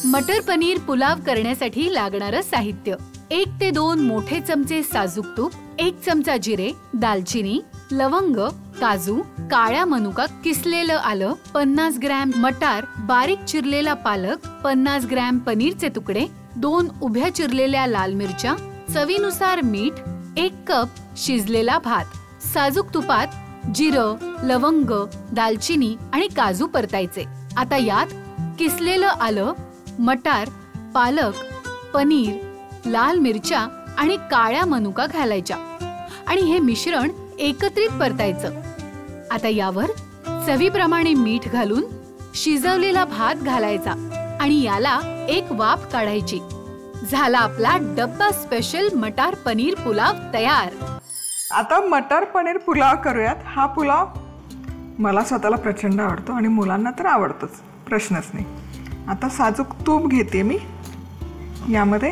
मटर पनीर पुलाव करण्यासाठी लागणारं साहित्य: 1 ते 2 मोठे चमचे साजूक तूप, 1 चमचा जिरे, दालचिनी, लवंग, काजू, काळा मनुका, किसलेलं आलं, 50 ग्रॅम मटार, बारीक चिरलेला पालक, 50 ग्रॅम पनीरचे तुकडे, 2 उभ्या चिरलेल्या लाल मिरच्या, चवीनुसार मीठ, 1 कप शिजलेला भात. साजूक तुपात जिरं, लवंग, दालचिनी आणि काजू परतायचे. आता यात किसलेलं आलं, मटार, पालक, पनीर, लाल मिरच्या आणि काळ्या मनुका घालायच्या आणि हे मिश्रण एकत्रित परतायचं. आता यावर चवीप्रमाणे मीठ घालून शिजवलेला भात घालायचा आणि याला एक वाफ काढायची. झाला आपला डब्बा स्पेशल मटार पनीर पुलाव तयार. आता मटार पनीर पुलाव करूयात. हा पुलाव मला स्वतःला प्रचंड आवडतो आणि मुलांना तर आवडतोच, प्रश्नच नाही. आता साजूक तूप घेते मी. यामध्ये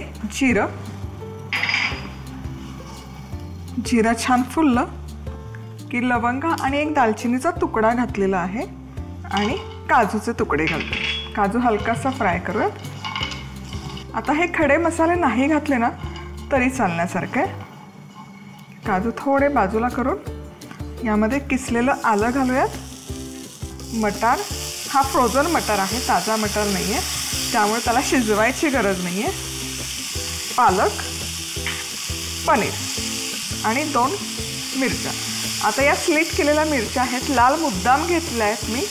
जिरं छान फुललं की लवंग आणि 1 दालचिनीचा तुकडा घातलेला आहे आणि काजूचे तुकडे घालते. काजू हलकासा फ्राय करूयात. आता हे खडे मसाले नाही घातले ना तरी चालण्यासारखं आहे. काजू थोडे बाजूला करून यामध्ये किसलेलं आलं घालूयात. मटार हा फ्रोझन मटार आहे, ताजा मटार नाही आहे, त्यामुळे त्याला शिजवायची गरज नाही आहे. पालक, पनीर आणि 2 मिरच्या. आता या स्लिट केलेल्या मिरच्या आहेत, लाल मुद्दाम घेतल्या आहेत मी,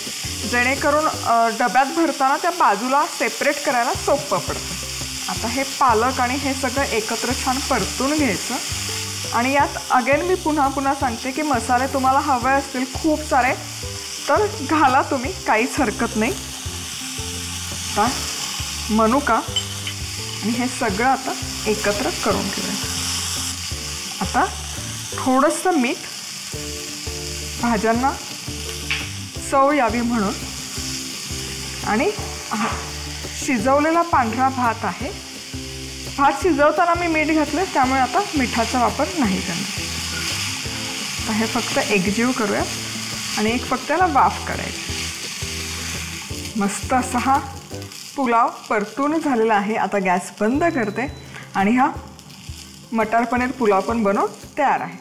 जेणेकरून डब्यात भरताना त्या बाजूला सेपरेट करायला सोपं पडतं. आता हे पालक आणि हे सगळं एकत्र छान परतून घ्यायचं. आणि यात अगेन मी पुन्हा सांगते की मसाले तुम्हाला हवे असतील खूप सारे तर घाला तुम्ही, काहीच हरकत नाही. आता मनुका आणि हे सगळं आता एकत्र करून घेऊया. आता थोडंसं मीठ भाज्यांना चव यावी म्हणून आणि शिजवलेला पांढरा भात आहे. भात शिजवताना मी मीठ घातले त्यामुळे आता मिठाचा वापर नाही करणार. आता हे फक्त एकजीव करूया आणि एक फक्त त्याला वाफ काढायची. मस्त असा हा पुलाव परतून झालेला आहे. आता गॅस बंद करते आणि हा मटार पनीर पुलाव पण बनवून तयार आहे.